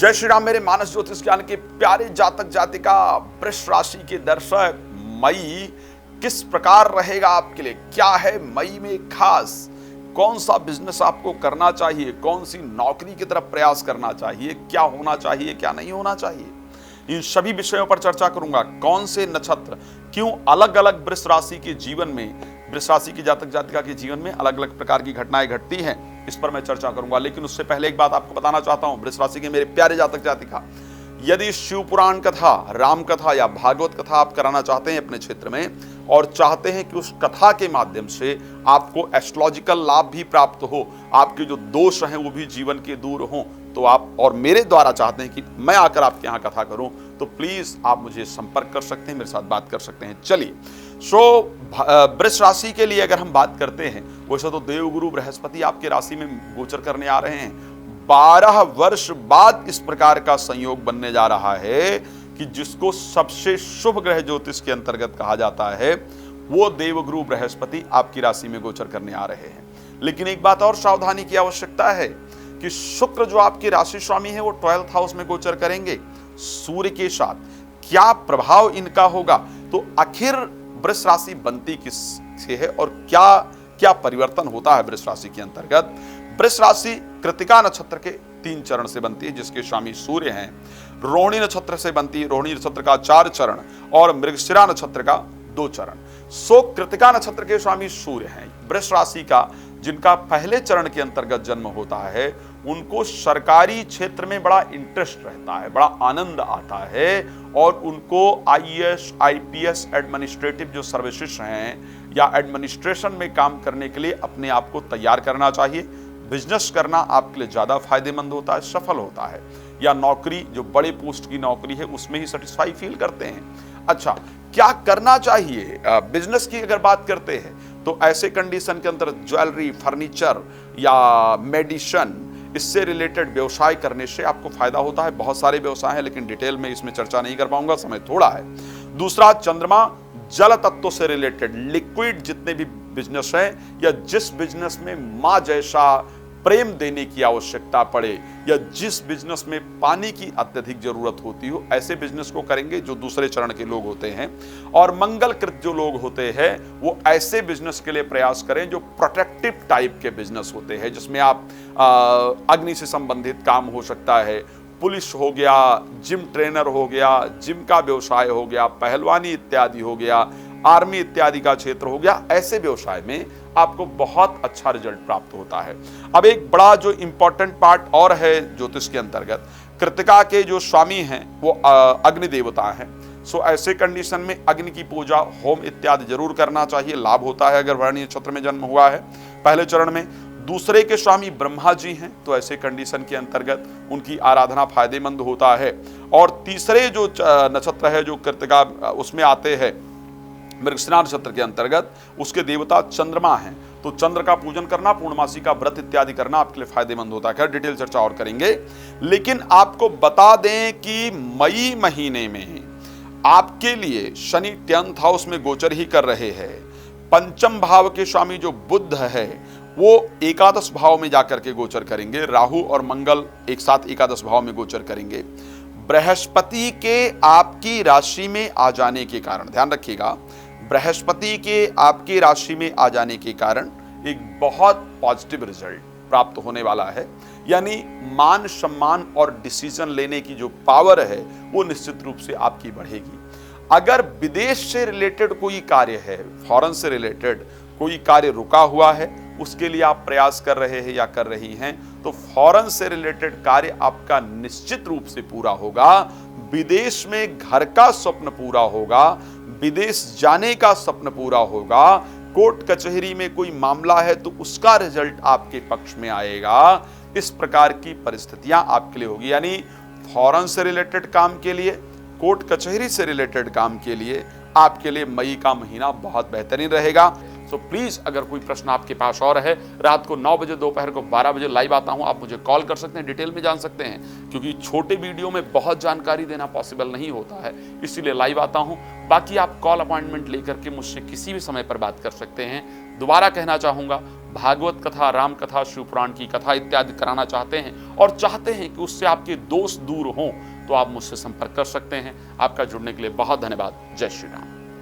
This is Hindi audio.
जय श्री राम मेरे मानस ज्योतिष ज्ञान के प्यारे जातक जातिका वृष राशि के दर्शक। मई किस प्रकार रहेगा आपके लिए, क्या है मई में खास, कौन सा बिजनेस आपको करना चाहिए, कौन सी नौकरी की तरफ प्रयास करना चाहिए, क्या होना चाहिए क्या नहीं होना चाहिए, इन सभी विषयों पर चर्चा करूंगा। कौन से नक्षत्र क्यों अलग अलग वृष राशि के जीवन में, वृष राशि की जातक जातिका के जीवन में अलग अलग प्रकार की घटनाएं घटती हैं, इस पर मैं चर्चा करूंगा। लेकिन उससे पहले एक बात आपको बताना चाहता हूं, वृष राशि के मेरे प्यारे जातक जातिका, यदि शिव पुराण कथा, राम कथा या भागवत कथा आप कराना चाहते हैं अपने क्षेत्र में और चाहते हैं कि उस कथा के माध्यम से आपको एस्ट्रोलॉजिकल लाभ भी प्राप्त हो, आपके जो दोष हैं वो भी जीवन के दूर हों, तो आप और मेरे द्वारा चाहते हैं कि मैं आकर आपके यहाँ कथा करूं, तो प्लीज आप मुझे संपर्क कर सकते हैं, मेरे साथ बात कर सकते हैं। चलिए, वृष राशि के लिए अगर हम बात करते हैं, वैसे तो देवगुरु बृहस्पति आपके राशि में गोचर करने आ रहे हैं। 12 वर्ष बाद इस प्रकार का संयोग बनने जा रहा है कि जिसको सबसे शुभ ग्रह ज्योतिष के अंतर्गत कहा जाता है, वो देवगुरु बृहस्पति आपकी राशि में गोचर करने आ रहे हैं। लेकिन एक बात और सावधानी की आवश्यकता है कि शुक्र जो आपके राशि स्वामी है वो 12th हाउस में गोचर करेंगे सूर्य के साथ। क्या प्रभाव इनका होगा, तो आखिर वृष राशि बनती किससे है और क्या क्या परिवर्तन होता है वृष राशि के अंतर्गत। वृष राशि कृत्तिका नक्षत्र के 3 चरण से बनती है, जिसके स्वामी सूर्य हैं। रोहिणी नक्षत्र से बनती है, रोहिणी नक्षत्र का 4 चरण और मृगशिरा नक्षत्र का 2 चरण। कृत्तिका नक्षत्र के स्वामी सूर्य हैं। वृष राशि का जिनका पहले चरण के अंतर्गत जन्म होता है, उनको सरकारी क्षेत्र में बड़ा इंटरेस्ट रहता है, बड़ा आनंद आता है और उनको आईएएस, आईपीएस, एडमिनिस्ट्रेटिव जो सर्विसेज हैं या एडमिनिस्ट्रेशन में काम करने के लिए अपने आप को तैयार करना चाहिए। बिजनेस करना आपके लिए ज्यादा फायदेमंद होता है, सफल होता है, या नौकरी जो बड़े पोस्ट की नौकरी है उसमें ही सेटिस्फाई फील करते हैं। अच्छा, क्या करना चाहिए बिजनेस की अगर बात करते हैं, तो ऐसे कंडीशन के अंदर ज्वेलरी, फर्नीचर या मेडिसिन, इससे रिलेटेड व्यवसाय करने से आपको फायदा होता है। बहुत सारे व्यवसाय हैं, लेकिन डिटेल में इसमें चर्चा नहीं कर पाऊंगा, समय थोड़ा है। दूसरा, चंद्रमा जल तत्व से रिलेटेड लिक्विड जितने भी बिजनेस हैं या जिस बिजनेस में मां जैसा प्रेम देने की आवश्यकता पड़े या जिस बिजनेस में पानी की अत्यधिक जरूरत होती हो, ऐसे बिजनेस को करेंगे जो दूसरे चरण के लोग होते हैं। और मंगलकृत जो लोग होते हैं वो ऐसे बिजनेस के लिए प्रयास करें जो प्रोटेक्टिव टाइप के बिजनेस होते हैं, जिसमें आप अग्नि से संबंधित काम हो सकता है, पुलिस हो गया, जिम ट्रेनर हो गया, जिम का व्यवसाय हो गया, पहलवानी इत्यादि हो गया, आर्मी इत्यादि का क्षेत्र हो गया। ऐसे व्यवसाय में आपको बहुत अच्छा रिजल्ट प्राप्त होता है। अब एक बड़ा जो इंपॉर्टेंट पार्ट और है ज्योतिष के अंतर्गत, कृत्तिका के जो स्वामी हैं वो अग्नि देवता हैं। ऐसे कंडीशन में अग्नि की पूजा, होम इत्यादि जरूर करना चाहिए, लाभ होता है अगर भरणी नक्षत्र में जन्म हुआ है पहले चरण में। दूसरे के स्वामी ब्रह्मा जी हैं, तो ऐसे कंडीशन के अंतर्गत उनकी आराधना फायदेमंद होता है। और तीसरे जो नक्षत्र है जो कृत्तिका उसमें आते हैं मृगशिरा नक्षत्र के अंतर्गत, उसके देवता चंद्रमा हैं, तो चंद्र का पूजन करना, पूर्णमासी का व्रत इत्यादि करना आपके लिए फायदेमंद होता है। खैर डिटेल चर्चा और करेंगे, लेकिन आपको बता दें कि मई महीने में आपके लिए शनि 10th हाउस में गोचर ही कर रहे हैं। पंचम भाव के स्वामी जो बुध है वो एकादश भाव में जाकर के गोचर करेंगे। राहु और मंगल एक साथ एकादश भाव में गोचर करेंगे। बृहस्पति के आपकी राशि में आ जाने के कारण, ध्यान रखिएगा, बृहस्पति के आपकी राशि में आ जाने के कारण एक बहुत पॉजिटिव रिजल्ट प्राप्त होने वाला है। यानी मान सम्मान और डिसीजन लेने की जो पावर है वो निश्चित रूप से आपकी बढ़ेगी। अगर विदेश से रिलेटेड कोई कार्य है, फॉरेन से रिलेटेड कोई कार्य रुका हुआ है, उसके लिए आप प्रयास कर रहे हैं या कर रही हैं, तो फॉरेन से रिलेटेड कार्य आपका निश्चित रूप से पूरा होगा। विदेश में घर का स्वप्न पूरा होगा, विदेश जाने का स्वप्न पूरा होगा। कोर्ट कचहरी में कोई मामला है तो उसका रिजल्ट आपके पक्ष में आएगा। इस प्रकार की परिस्थितियां आपके लिए होगी। यानी फॉरेन से रिलेटेड काम के लिए, कोर्ट कचहरी से रिलेटेड काम के लिए आपके लिए मई का महीना बहुत बेहतरीन रहेगा। सो प्लीज अगर कोई प्रश्न आपके पास और है, रात को 9 बजे, दोपहर को 12 बजे लाइव आता हूं, आप मुझे कॉल कर सकते हैं, डिटेल में जान सकते हैं, क्योंकि छोटे वीडियो में बहुत जानकारी देना पॉसिबल नहीं होता है, इसीलिए लाइव आता हूं। बाकी आप कॉल अपॉइंटमेंट लेकर के मुझसे किसी भी समय पर बात कर सकते हैं। दोबारा कहना चाहूंगा, भागवत कथा, राम कथा, शिव पुराण की कथा इत्यादि कराना चाहते हैं और चाहते हैं कि उससे आपके दोष दूर हों, तो आप मुझसे संपर्क कर सकते हैं। आपका जुड़ने के लिए बहुत धन्यवाद। जय श्री राम।